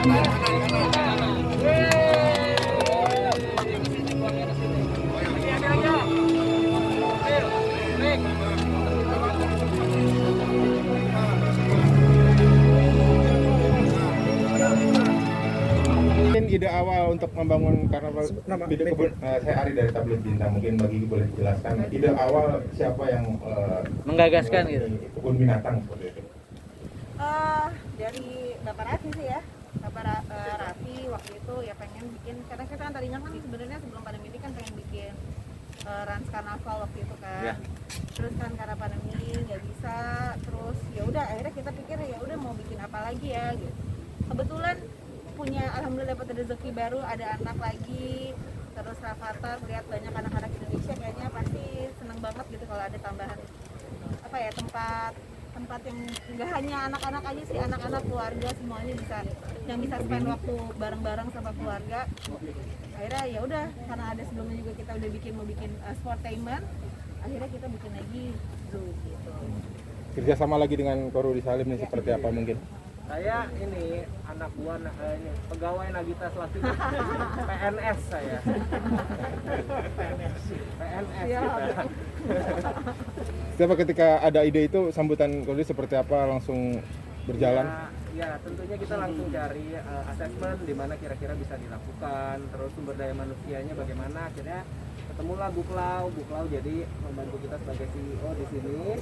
Mungkin ide awal untuk membangun karnaval hidup kebun, saya Ari dari Tablet Bintang, mungkin bagi boleh jelaskan ide awal siapa yang menggagaskan gitu kebun binatang seperti itu? Dari Bapak Raffi sih ya. Bapak Raffi waktu itu ya pengen bikin, karena kita kan tadinya kan sebenarnya sebelum pandemi ini kan pengen bikin Rans Karnaval waktu itu kan. Ya. Terus kan karena pandemi nggak bisa, terus ya udah akhirnya kita pikir ya udah mau bikin apa lagi ya gitu. Kebetulan punya, alhamdulillah dapat rezeki baru, ada anak lagi, terus Rafathar lihat banyak anak-anak Indonesia, kayaknya pasti seneng banget gitu kalau ada tambahan apa ya, tempat yang nggak hanya anak-anak aja sih, anak-anak, keluarga semuanya bisa, yang bisa spend waktu bareng-bareng sama keluarga. Akhirnya ya udah, karena ada sebelumnya juga kita udah mau bikin sportainment, akhirnya kita bikin lagi zoo gitu. Kerjasama lagi dengan Korudi Salim nih seperti apa mungkin? Saya ini anak buah ini pegawai Nagita Slavina, PNS saya. PNS Ya, kita. Siapa ketika ada ide itu sambutan Korudi seperti apa, langsung berjalan? Ya, tentunya kita langsung cari asesmen di mana kira-kira bisa dilakukan, terus sumber daya manusianya bagaimana. Akhirnya ketemulah Buklau jadi membantu kita sebagai CEO di sini.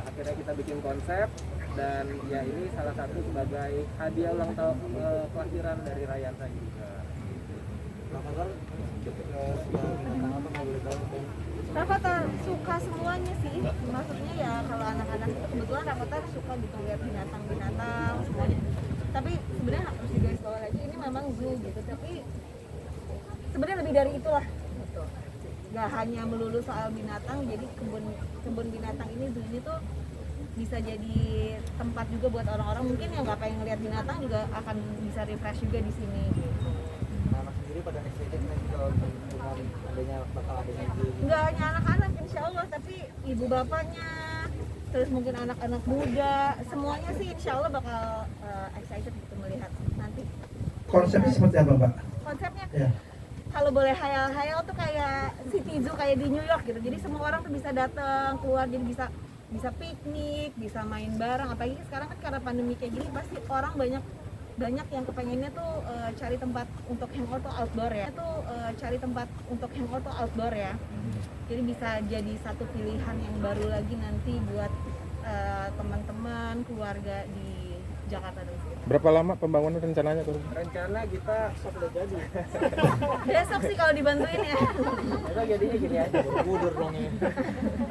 Akhirnya kita bikin konsep, dan ya ini salah satu sebagai hadiah ulang tahun kelahiran dari Rayansa juga. Rafathar suka semuanya sih, maksudnya ya kalau anak-anak itu kebetulan Rafathar suka gitu lihat binatang-binatang semuanya. Tapi sebenarnya harus digarisbawahi lagi, ini memang zoo gitu, tapi sebenarnya lebih dari itulah gitu. Gak hanya melulu soal binatang, jadi kebun binatang ini, zoo ini tuh bisa jadi tempat juga buat orang-orang mungkin yang nggak pengen ngeliat binatang juga akan bisa refresh juga di sini. Anak sendiri pada excited nih kalau adanya Nggak hanya anak-anak insya Allah, tapi ibu bapaknya, terus mungkin anak-anak muda, semuanya sih insya Allah bakal excited gitu melihat nanti. Konsepnya seperti apa, Mbak? Konsepnya Ya. kalau boleh hayal-hayal tuh kayak City Zoo, kayak di New York gitu. Jadi semua orang tuh bisa datang keluar, jadi bisa piknik, bisa main bareng. Apalagi sekarang kan karena pandemi kayak gini, pasti orang banyak yang kepengennya tuh cari tempat untuk hangout tuh outdoor ya. Cari tempat untuk hangout tuh outdoor ya. Jadi bisa jadi satu pilihan yang baru lagi nanti buat teman-teman, keluarga di Jakarta dan sekitar. Berapa lama pembangunan rencananya tuh? rencana kita sudah jadi. Besok sih kalau dibantuin ya. Kita jadinya gini aja, mundur dong ya.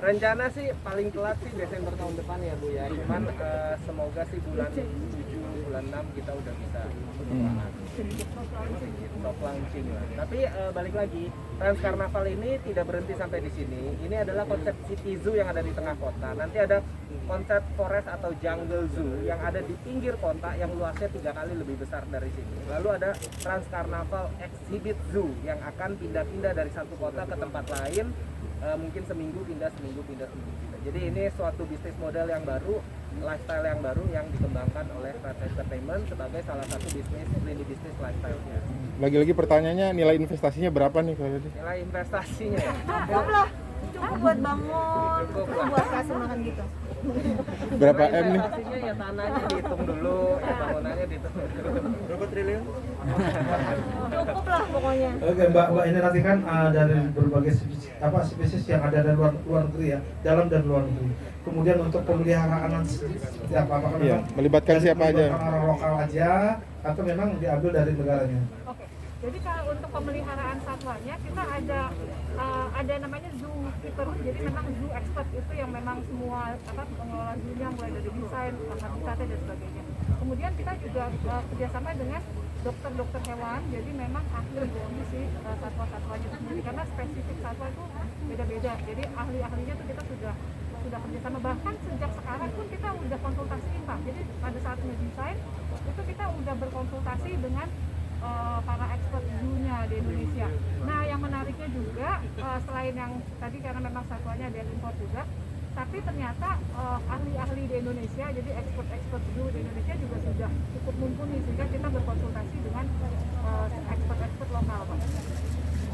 Rencana sih paling telat sih Desember tahun depan ya Bu ya. Cuman semoga sih bulan 7, bulan 6 kita udah bisa soft launching lah. Tapi balik lagi, Rans Karnaval ini tidak berhenti sampai di sini. Ini adalah konsep City Zoo yang ada di tengah kota. Nanti ada konsep forest atau jungle zoo yang ada di pinggir kota yang luasnya 3 kali lebih besar dari sini. Lalu ada Rans Karnaval Exhibit Zoo yang akan pindah-pindah dari satu kota ke tempat lain, mungkin seminggu pindah. Jadi ini suatu bisnis model yang baru, lifestyle yang baru yang dikembangkan oleh Rans Entertainment sebagai salah satu lini bisnis lifestyle-nya. Lagi-lagi pertanyaannya, nilai investasinya berapa nih kalau gitu? Nilai investasinya ya? Cukup buat bangun, cukup buat kasih makan gitu. Berapa M nih? Investasinya ya tanahnya dihitung dulu, ya bangunannya dihitung dulu. Berapa triliun? Cukup lah pokoknya. Oke, Mbak ini nanti kan dari berbagai spesies yang ada dari luar negeri ya, dalam dan luar negeri. Kemudian untuk pemeliharaan seperti apa? Apakah Iya, memang melibatkan siapa aja? orang lokal aja atau memang diambil dari negaranya? Oke, jadi kalau untuk pemeliharaan satwanya kita ada namanya zoo keeper, jadi memang zoo expert itu yang memang semua pengelola zoo-nya mulai dari desain, habitatnya dan sebagainya. Kemudian kita juga kerjasama dengan dokter hewan, jadi memang ahli kondisi satwa-satwanya itu sendiri karena spesifik satwa itu beda-beda. Jadi ahli-ahlinya tuh kita sudah kerjasama, bahkan sejak sekarang pun kita udah konsultasiin Pak. Jadi pada saat ngedesain itu kita udah berkonsultasi dengan para expert zoo-nya di Indonesia. Nah yang menariknya juga selain yang tadi karena memang satwanya ada yang impor juga, tapi ternyata ahli-ahli di Indonesia, jadi expert zoo di Indonesia juga sudah cukup mumpuni sehingga kita berkonsultasi dengan expert lokal, Pak.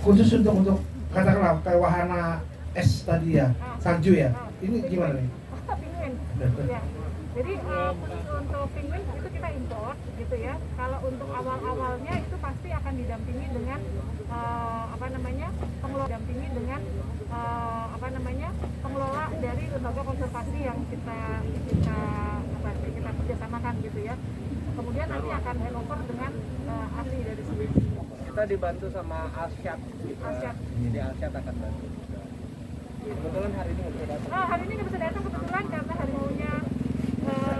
Khusus untuk katakanlah kayak wahana es tadi ya, salju ya. Ini gimana nih? Penguin. Ya. Jadi khusus untuk penguin itu kita import gitu ya. Kalau untuk awal-awalnya itu pasti akan didampingi dengan pengelola dari lembaga konservasi yang kita kerjasamakan gitu ya. Kemudian nanti akan handover dengan ahli dari sini. Kita dibantu sama Alsyad. Alsyad. Jadi Alsyad akan bantu. Kebetulan hari ini nggak bisa datang. Hari ini nggak bisa datang kebetulan karena harimaunya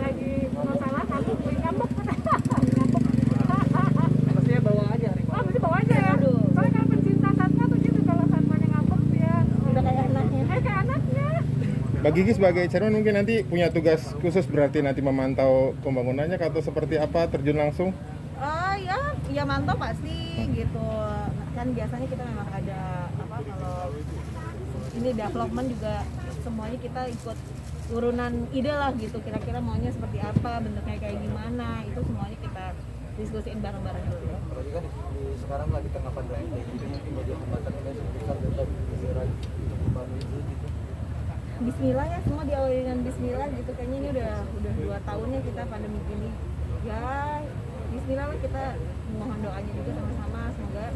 lagi masalah, ngambek. Maksudnya bawa aja hari ini. Mesti bawa aja ya. Soalnya kalau pencinta satwa tuh gitu, kalau satwanya ngambek dia Udah kayak anaknya. kayak anaknya. Mbak Gigi sebagai chairman mungkin nanti punya tugas khusus berarti nanti memantau pembangunannya atau seperti apa, terjun langsung? Ya mantap pasti gitu. Kan biasanya kita memang ada kalau ini development juga semuanya kita ikut urunan ide lah gitu. Kira-kira maunya seperti apa, bentuknya kayak gimana, itu semuanya kita diskusiin bareng-bareng dulu. Apalagi kan sekarang lagi tengah pandemi kayak gini, mungkin media pembahasannya sebesar dan besar untuk membantu itu gitu. Bismillah ya, semua diawali dengan Bismillah gitu. Kayaknya ini udah 2 tahunnya kita pandemi gini. Ya Bismillah lah, kita mohon doanya juga sama-sama semoga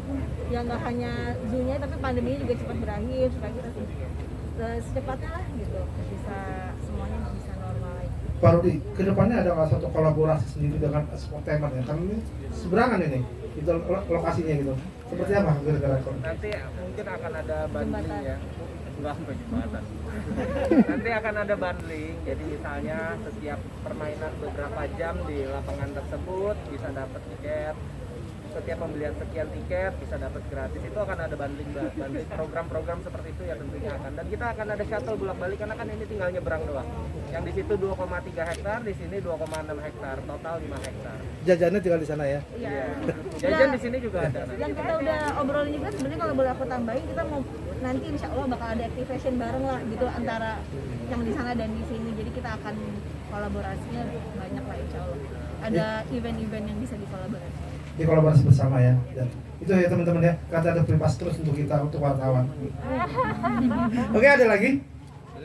ya nggak hanya zoo-nya tapi pandeminya juga cepat berakhir supaya kita secepatnya lah gitu bisa semuanya bisa normal lagi. Pak Rudi, kedepannya ada nggak satu kolaborasi sendiri dengan Sportainment ya? Karena ini seberangan ini, itu lokasinya gitu. Seperti apa kira-kira? Nanti mungkin akan ada bundling ya. Enggak sampai jembatan. Nanti akan ada bundling. Jadi misalnya setiap permainan beberapa jam di lapangan tersebut bisa dapat tiket. Setiap pembelian sekian tiket bisa dapat gratis. Itu akan ada bundling program-program seperti itu ya tentunya akan. Dan kita akan ada shuttle bolak-balik karena kan ini tinggal nyebrang doang. Yang di situ 2,3 hektar, di sini 2,6 hektar, total 5 hektar. Jajannya tinggal di sana ya? Iya. Jajan di sini juga ada. Yang kita udah obrolin juga sebenarnya kalau boleh aku tambahin kita mau nanti insya Allah bakal ada activation bareng lah gitu antara yang di sana dan di sini. Jadi kita akan kolaborasinya banyak lah insya Allah. Ada event-event yang bisa dikolaborasikan. Di kolaborasi bersama ya. Dan itu ya teman-teman ya, kata ada bebas terus untuk kita, untuk wartawan. Oke, ada lagi?